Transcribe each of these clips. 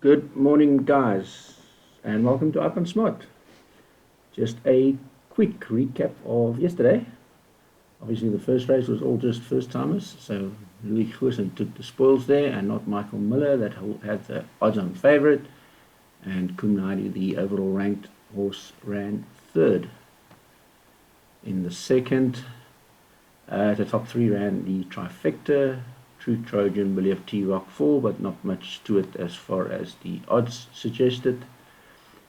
Good morning, guys, and welcome to Up and Smart. Just a quick recap of yesterday. Obviously, the first race was all just first timers, so Louis Goosen took the spoils there, and not Michael Miller, that had the odds on favourite, and Kumnadi, the overall ranked horse, ran third. In the second, the top three ran the trifecta. True Trojan, Believe T Rock 4, but not much to it as far as the odds suggested.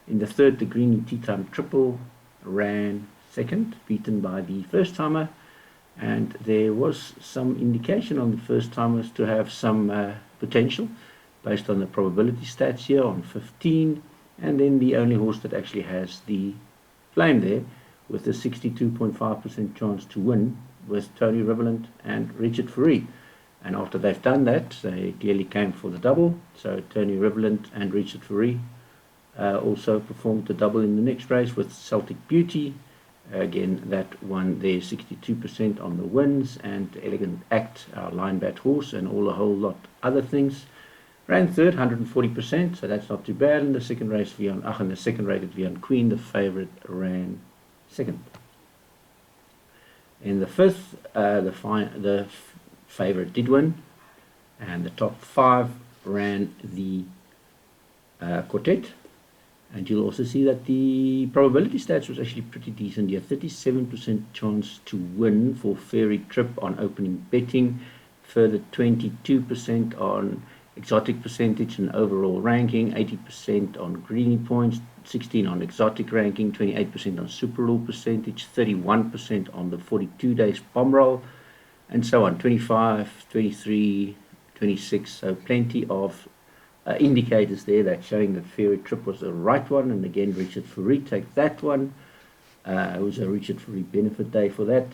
In the third, the Green Tea Time Triple ran second, beaten by the first timer, and there was some indication on the first timers to have some potential based on the probability stats here on 15, and then the only horse that actually has the flame there with a 62.5% chance to win with Tony Riverland and Richard Fourie. And after they've done that, they clearly came for the double. So Tony Riverland and Richard Fourie also performed the double in the next race with Celtic Beauty. Again, that won their 62% on the wins, and Elegant Act, our line bat horse, and all a whole lot other things. Ran third, 140%, so that's not too bad. In the second race, in the second rated Vian Queen, the favourite, ran second. In the fifth, the favourite did win, and the top five ran the quartet. And you'll also see that the probability stats was actually pretty decent here. 37% chance to win for Fairy Trip on opening betting, further 22% on exotic percentage and overall ranking, 80% on greeny points, 16% on exotic ranking, 28% on super rule percentage, 31% on the 42 days bomb roll, and so on, 25, 23, 26, so plenty of indicators there that showing that Fairy Trip was the right one. And again, Richard Fourie, take that one. It was a Richard Fourie benefit day for that.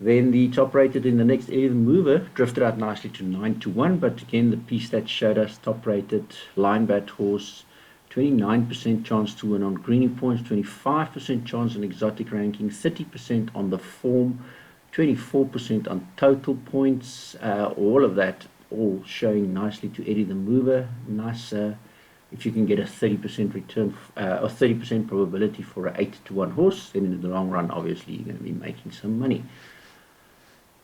Then the top rated in the next 11 mover drifted out nicely to 9-1, but again, the piece that showed us top rated line bat horse, 29% chance to win on greeny points, 25% chance on exotic ranking, 30% on the form, 24% on total points, all of that all showing nicely to Eddie the Mover. Nice if you can get a 30% return or 30% probability for an 8-1 horse, then in the long run obviously you're going to be making some money.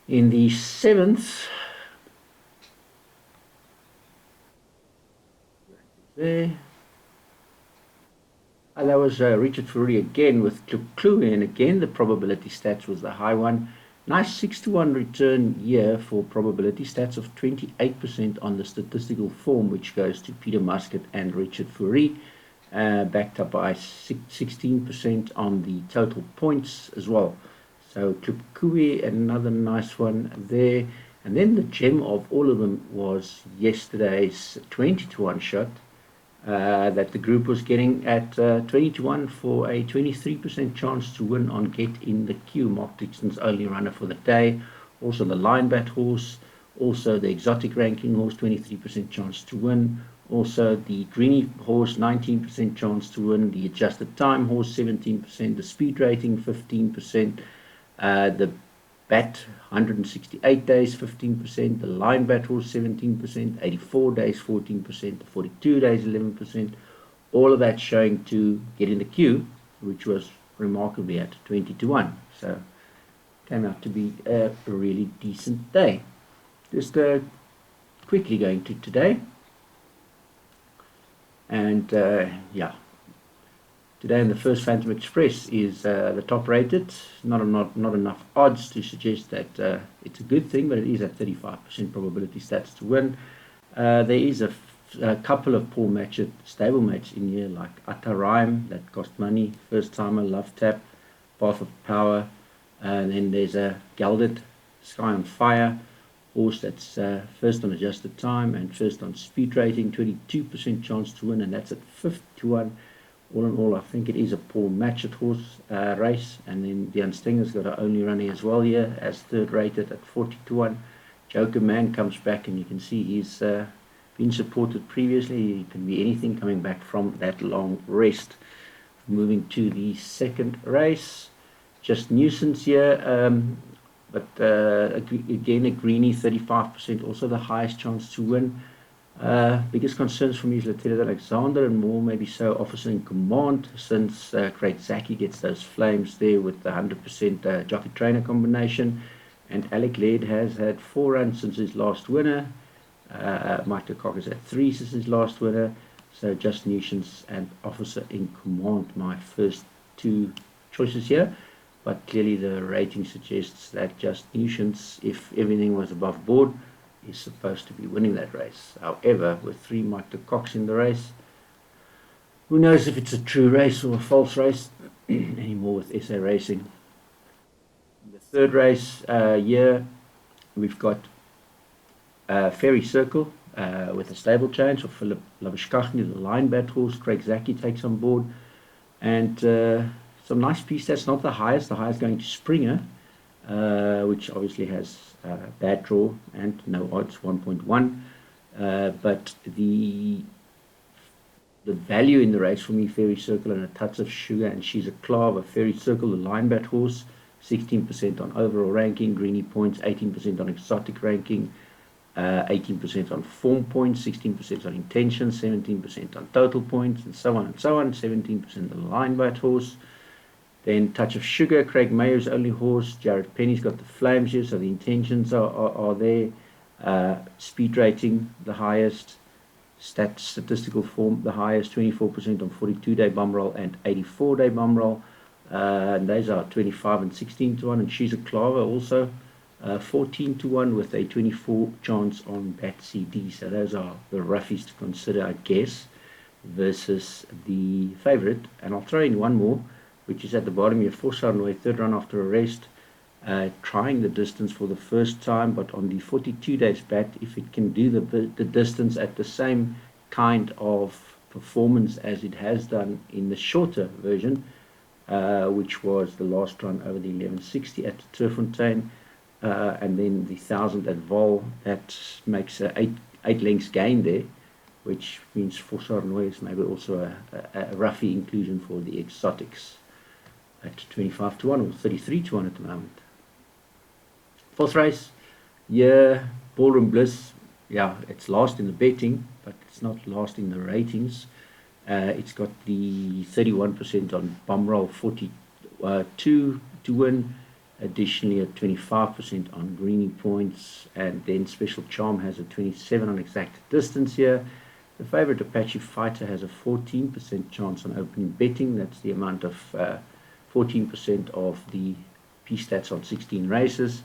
In the seventh, there, and that was Richard Fourie again with Clue, and again the probability stats was the high one. Nice 6-1 return here for probability stats of 28% on the statistical form, which goes to Peter Muscat and Richard Fourie, backed up by 16% on the total points as well. So Klipkui, another nice one there. And then the gem of all of them was yesterday's 20-1 shot that the group was getting at 20-1 for a 23% chance to win on Get in the Queue, Mark Dixon's only runner for the day. Also the line bat horse, also the exotic ranking horse, 23% chance to win. Also the greeny horse, 19% chance to win. The adjusted time horse, 17%. The speed rating, 15%. The bat, 168 days, 15%. The line bat horse, 17%. 84 days, 14%. 42 days, 11%. All of that showing to Get in the Queue, which was remarkably at 20-1. So came out to be a really decent day. Just quickly going to today. And yeah, today in the first Phantom Express is the top rated. Not enough odds to suggest that it's a good thing, but it is at 35% probability stats to win. There is a couple of poor matches, stable matches in here, like Ataraim that cost money, First Timer, Love Tap, Path of Power, and then there's a Gelded, Sky on Fire horse that's first on adjusted time and first on speed rating, 22% chance to win, and that's at 50-1. All in all, I think it is a poor match at horse race. And then the Unstinger's got an only running as well here as third rated at 40-1. Joker Man comes back, and you can see he's been supported previously. He can be anything coming back from that long rest. Moving to the second race, just nuisance here, but again a greeny, 35%, also the highest chance to win. Biggest concerns for me is Lieutenant Alexander, and more maybe so Officer in Command, since Craig Zaki gets those flames there with the 100% jockey trainer combination. And Alec Laird has had 4 runs since his last winner. Mike de Kock has had 3 since his last winner. So just Nuisance and Officer in Command, my first 2 choices here. But clearly the rating suggests that just Nuisance, if everything was above board, is supposed to be winning that race. However, with 3 Mike de Kocks in the race, who knows if it's a true race or a false race anymore with SA Racing. In the third race here, we've got Ferry Circle with a stable change of Philip Labishkachny, the line bat horse. Craig Zaki takes on board. And some nice piece that's not the highest going to Springer, which obviously has bad draw and no odds, 1.1. But the value in the race for me, Fairy Circle and a touch of sugar, and she's a Clava. Fairy Circle, the line bat horse, 16% on overall ranking, Greeny points, 18% on exotic ranking, 18% on form points, 16% on intention, 17% on total points, and so on and so on, 17% on the line bat horse. Then Touch of Sugar, Craig Mayer's only horse. Jared Penny's got the flames here, so the intentions are there. Speed rating, the highest. Statistical form, the highest, 24% on 42-day bum roll and 84-day bum roll. And those are 25 and 16 to 1. And She's a Clava also, 14 to 1 with a 24 chance on Bat CD. So those are the roughies to consider, I guess, versus the favourite. And I'll throw in one more, which is at the bottom here, 4 Sarnoy, 3rd run after a rest, trying the distance for the first time, but on the 42 days bat, if it can do the distance at the same kind of performance as it has done in the shorter version, which was the last run over the 1160 at Turffontein, and then the 1000 at Vol, that makes a 8 lengths gain there, which means 4 Sarnoy is maybe also a roughy inclusion for the exotics at 25 to 1 or 33 to 1 at the moment. 4th race, yeah, Ballroom Bliss. Yeah, it's last in the betting, but it's not last in the ratings. It's got the 31% on bum roll, 42 to win. Additionally, a 25% on Greeny points, and then Special Charm has a 27 on exact distance here. The favourite Apache Fighter has a 14% chance on opening betting. That's the amount of 14% of the P-stats on 16 races.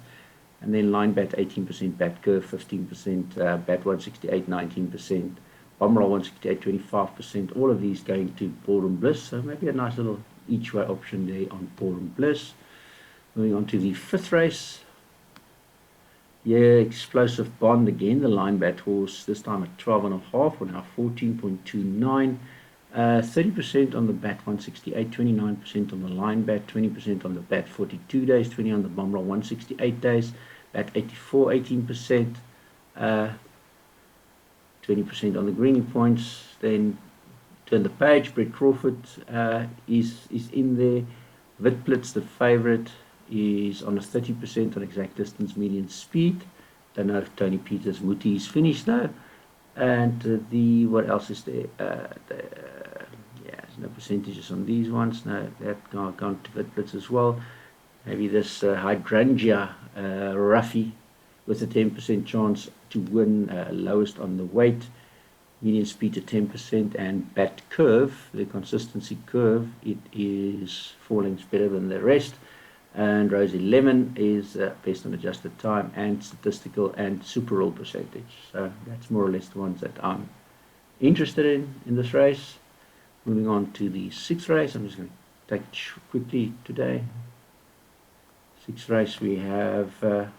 And then line bat 18%, bat curve 15%, bat 168 19%, bum roll 168 25%. All of these going to Ballroom Bliss. So maybe a nice little each way option there on Ballroom Bliss. Moving on to the 5th race. Yeah, Explosive Bond again, the line bat horse, this time at 12.5, we're now 14.29. 30% on the bat 168, 29% on the line bat, 20% on the bat 42 days, 20 on the bum roll 168 days, bat 84, 18%, 20% on the Greeny points. Then turn the page, Brett Crawford is in there. Witblitz, the favourite, is on a 30% on exact distance, median speed. Don't know if Tony Peters Muti is finished though. And what else is there? Yeah, there's no percentages on these ones. No, that gone to Witblitz as well. Maybe this Hydrangea Ruffy with a 10% chance to win, lowest on the weight. Median speed at 10%, and bat curve, the consistency curve, it is 4 lengths better than the rest. And Rose 11 is based on adjusted time and statistical and super roll percentage. So that's more or less the ones that I'm interested in this race. Moving on to the 6th race, I'm just going to take it quickly today. 6th race, we have a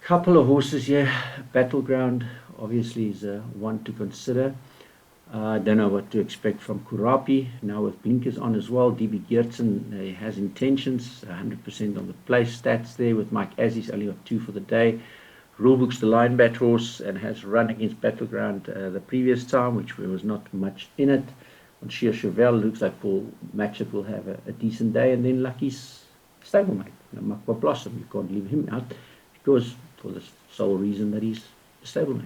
couple of horses here. Battleground obviously is one to consider. I don't know what to expect from Kurapi, now with blinkers on as well. DB Geertsen has intentions, 100% on the place stats there, with Mike Aziz only got 2 for the day. Rulebook's the line bat horse and has run against Battleground the previous time, which there was not much in it. On Sheer Chevelle, looks like Paul Matchett will have a decent day. And then Lucky's stablemate, Makwa Blossom, you can't leave him out because for the sole reason that he's a stablemate.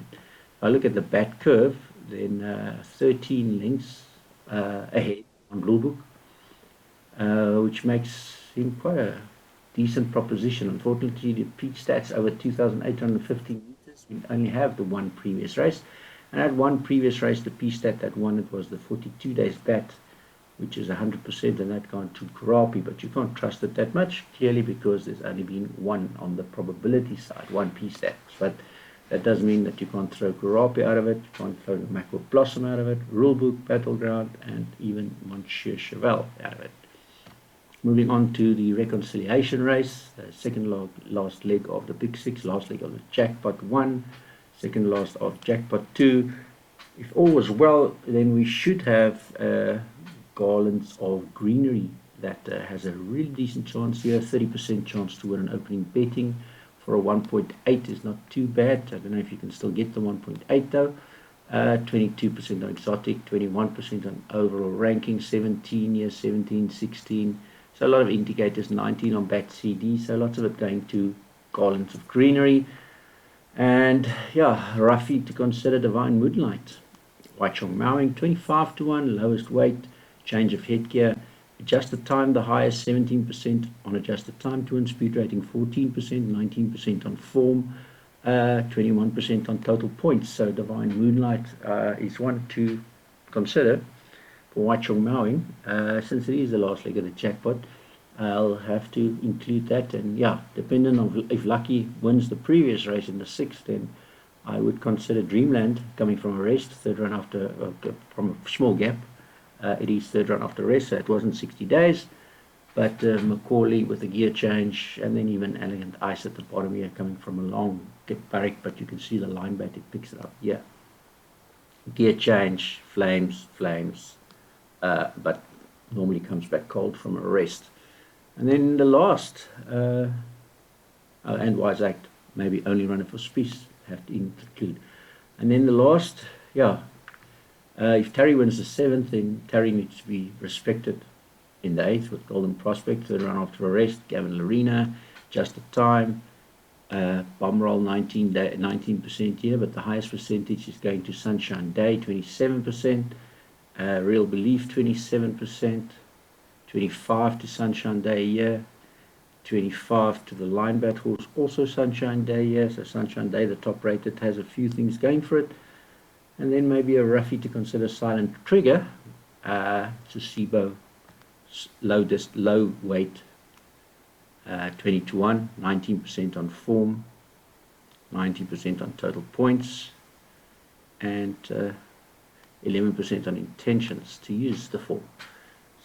I look at the bat curve, then 13 lengths ahead on Blue Book, which makes him quite a decent proposition. Unfortunately, the peak stats over 2,850 meters, we only have the one previous race. And at one previous race, the P stat that won it was the 42 days bat, which is 100%, and that gone to Karapi, but you can't trust it that much, clearly because there's only been one on the probability side, one P stat. But that doesn't mean that you can't throw Karapi out of it, you can't throw Macworld Blossom out of it, Rulebook, Battleground, and even Monsieur Cheval out of it. Moving on to the reconciliation race, the second last leg of the Big Six, last leg of the Jackpot 1, second last of Jackpot 2. If all was well, then we should have Garlands of Greenery that has a really decent chance here, 30% chance to win an opening betting. For a 1.8 is not too bad. I don't know if you can still get the 1.8 though. 22% on exotic, 21% on overall ranking, 17 years, 17, 16. So a lot of indicators, 19 on bat CD, so lots of it going to Garlands of Greenery. And yeah, Ruffy to consider Divine Moonlight. White Chong Mowing, 25 to 1, lowest weight, change of headgear. Adjusted time, the highest 17% on adjusted time to win, speed rating 14%, 19% on form, 21% on total points. So Divine Moonlight is one to consider for White Chong Mowing. Since it is the last leg of the jackpot, I'll have to include that. And yeah, depending on if Lucky wins the previous race in the sixth, then I would consider Dreamland coming from a rest, third run after, from a small gap. It is third run after rest, so it wasn't 60 days. But Macaulay with a gear change, and then even Elegant Ice at the bottom here coming from a long barrack, but you can see the line bat, it picks it up. Yeah. Gear change, flames, but normally comes back cold from a rest. And then the last, and Wise Act, maybe only runner for Spies, have to include. And then the last, yeah, if Terry wins the 7th, then Terry needs to be respected in the 8th with Golden Prospect, third run after arrest, Gavin Lorena, Just the Time, bomb roll 19% here, but the highest percentage is going to Sunshine Day, 27%, Real Belief, 27%, 25 to Sunshine Day here, 25 to the Line Bat Horse, also Sunshine Day here, so Sunshine Day, the top rated, has a few things going for it. And then maybe a roughie to consider Silent Trigger, Susibo, low weight, 20 to 1, 19% on form, 90% on total points, and 11% on intentions to use the form.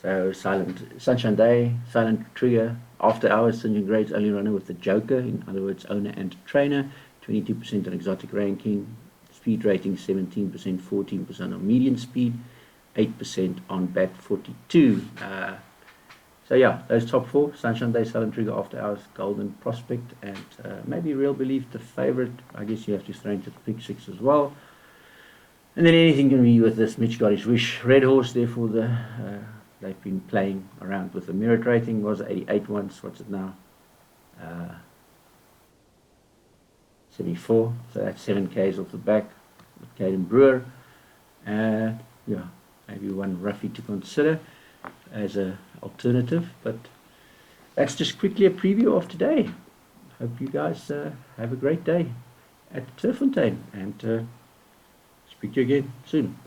So Sunshine Day, Silent Trigger, After Hours, St. John Grades, only runner with the Joker, in other words, owner and trainer, 22% on exotic ranking, speed rating 17%, 14% on median speed, 8% on bat 42. So yeah, those top four, Sunshine Day, Silent Trigger, After Hours, Golden Prospect, and maybe Real Belief, the favorite. I guess you have to throw into the Big Six as well. And then anything can be with this Mitch Got His Wish. Red Horse, therefore, they've been playing around with the merit rating. Was 88 once, what's it now? 74, so that's 7 Ks off the back with Caden Brewer. Yeah, maybe one roughie to consider as an alternative, but that's just quickly a preview of today. Hope you guys have a great day at Turffontein, and speak to you again soon.